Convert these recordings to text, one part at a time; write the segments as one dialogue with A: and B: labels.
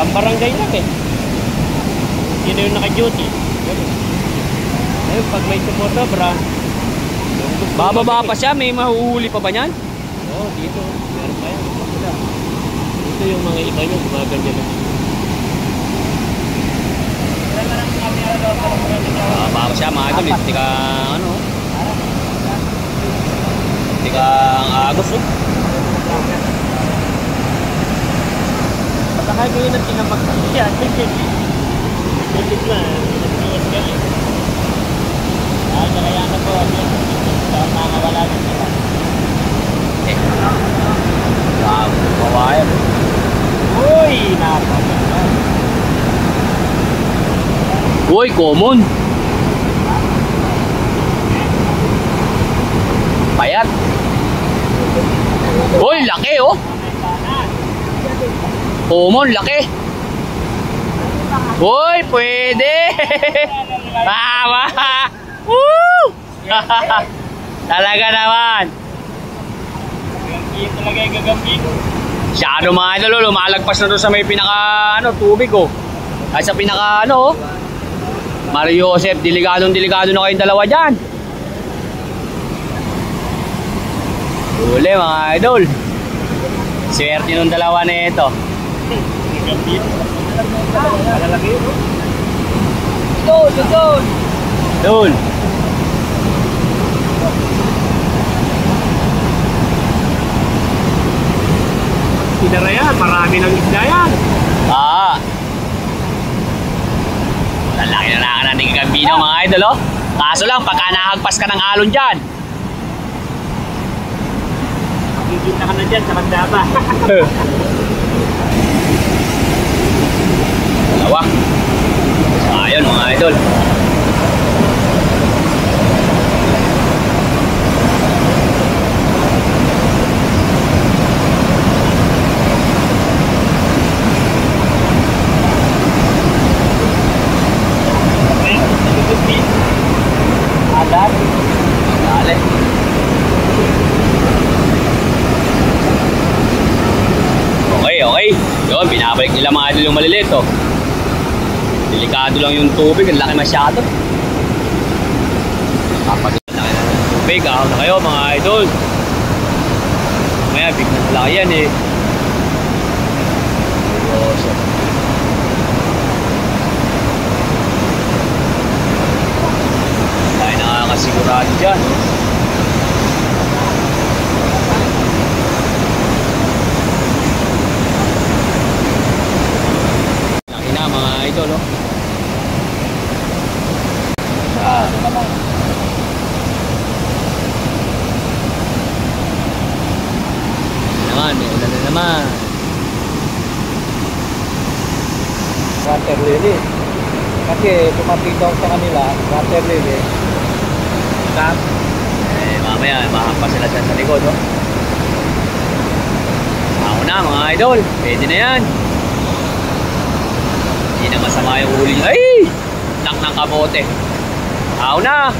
A: Pambarangay lang eh. Sino yung naka-duty? Ayun, pag may sumobra,
B: bababa pa siya, may mahuhuli pa ba niyan?
A: Oo, dito. Meron pa yan. Dito yung mga iba nyo, gumaganyan lang.
B: Bababa pa siya mga idol, hindi ka ano. Hindi ka ang agos oh.
A: Pataka ko yun ang tinamagpagsiya. Titig na, nagsiwas ka eh. Kaya na po, nakawala din sila.
B: Bawayan.
A: Uy, napaganda.
B: Uy, common. Payat. Uy, laki oh. Common, laki. Uy, pwede. Tama. Woo! Talaga naman.
A: Yung talaga yung gagambin.
B: Masyado mga idol, lumalagpas na doon sa may pinaka tubig oh. Ay sa pinaka oh. Mario Joseph, delikado na kayong dalawa dyan. Huli mga idol. Swerte nung dalawa na ito.
A: Gagambin. Malalaki yun oh.
B: Doon.
A: Pinara yan, marami ng isda yan.
B: Lalaki na natin gagambino mga idol oh. Kaso lang, pagka nahagpas ka ng alon dyan.
A: Makikita ka na dyan sa Mandaba.
B: Dalawa. Ayun mga idol. Okay. Yun, binabalik nila mga idol yung maliliit oh. Delikado lang yung tubig, ang laki masyado. Kapag laki na ng tubig, ahon na kayo mga idol. Maya, big na laki yan eh. Tayo nakakasigurado dyan. Mga idol oh. May ulan na naman.
A: Water lily. Kasi tumating daw sa kanila, water lily. Tap.
B: Mamaya mahampa sila dyan sa likod oh. Ako na mga idol, pwede na yan. Hindi na masama yung huli. Ay! Nak ng kabote. Ako na.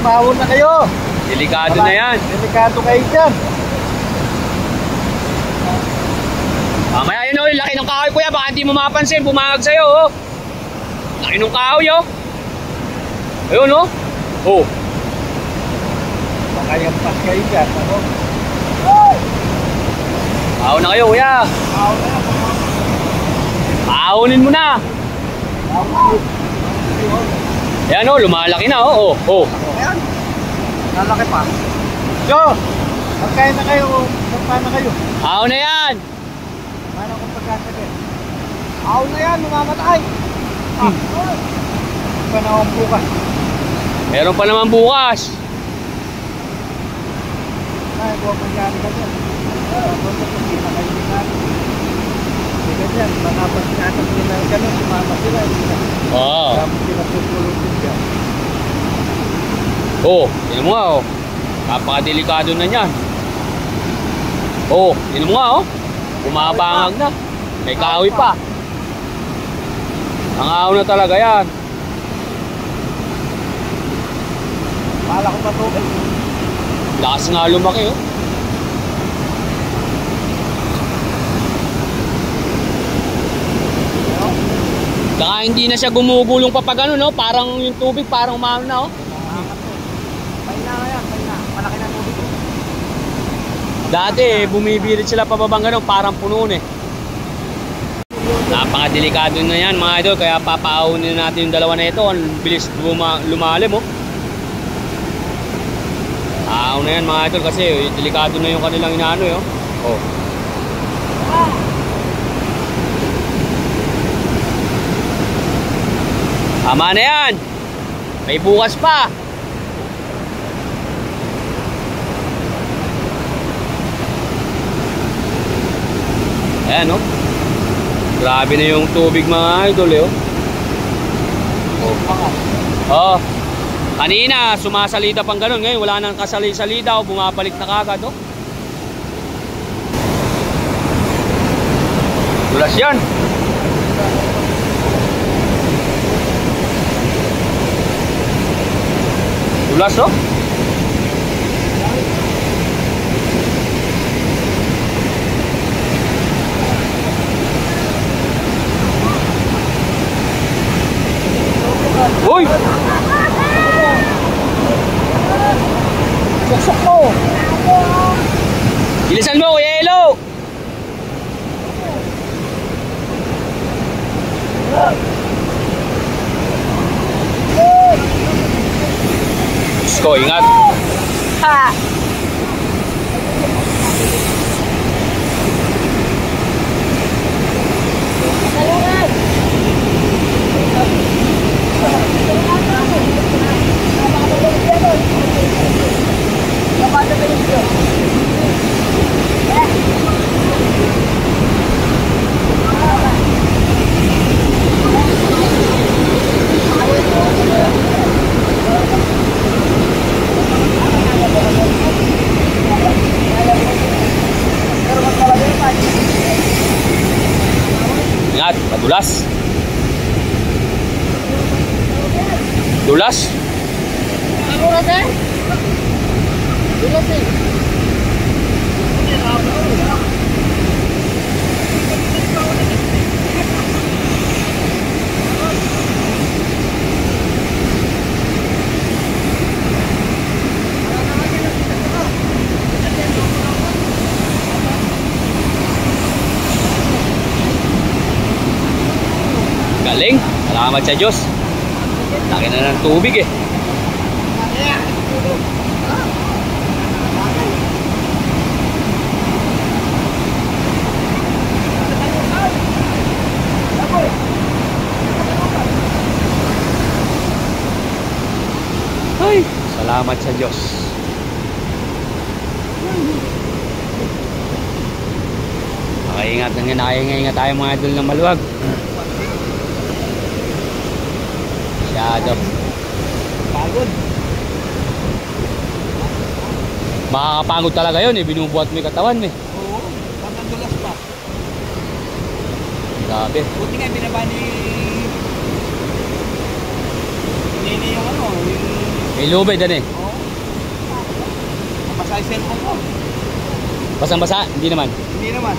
A: Mahon na kayo.
B: Delikado na yan.
A: Delikado kayo dyan.
B: Mamaya yun oh, laki ng kahoy kuya. Baka hindi mo mapansin, bumangag sa'yo oh. Laki ng kahoy oh. Ayun oh. Oh.
A: Baka yung pas kayo dyan. Ano?
B: Ako na kayo kuya.
A: Mahon na.
B: Ahonin mo na. Ayan o, lumalaki na o.
A: Ayan. Lalaki pa. So, magkain na kayo. Magkain na kayo.
B: Ahon na yan.
A: Paano kung pagkasagin? Ahon na yan, mamamatay. Panahon bukas.
B: Meron pa naman bukas.
A: Ay, buwag mangyari ka dyan. Hindi na kayo dinari. Hindi ka dyan. Baka pag sinasag nila gano'n, sumama sila.
B: Oo.
A: Tapos sila tutulog din dyan.
B: Oo, tinan mo nga o. Napakadelikado na yan. Oo, tinan mo nga o. Bumabangag na. May kahoy pa. Ang ahon na talaga yan.
A: Pala ko pa tubig.
B: Lakas nga lumaki oh. hindi na siya gumugulong pa pag ano, no? Parang yung tubig, parang umano na, oh.
A: Paina nga yan, paina. Malaki na tubig.
B: Dati, bumibirit sila pababang ganun, parang puno eh. Napakadelikado na yan, mga idol. Kaya papaunin natin yung dalawa na ito. Ang bilis lumalim, oh. Tao na yan, mga idol, kasi delikado na yung kanilang inaano, eh, oh. Tama na yan. May bukas pa. Ayan, oh. Grabe na yung tubig, mga idol, eh, oh. Oh. Kanina, sumasalida pang ganun. Ngayon, wala nang kasali-salida, oh. Bumabalik na kagad, oh. Dulas yan. Dulas, oh. Uy! Suksok mo! Bilisan mo, Kuya Elo! Sko, ingat! Ha! Ingat, madulas. Dulas.
A: Ako na, sir? Dulas, eh.
B: Galing. Salamat sa Diyos. Laki na ng tubig, eh. Ay, salamat sa Diyos. Nakaingat tayo, mga idol, ng maluwag. Masyado.
A: Pagod.
B: Makakapagod talaga yun, eh. Binubuhat mo yung katawan, eh.
A: Oo, bakit dulas pa?
B: Grabe.
A: Buti nga binaba ni Nini yung ano, yung...
B: May lubid, ano, eh.
A: Oo. Mabasa yung cellphone ko.
B: Basang-basa? Hindi naman.
A: Hindi naman.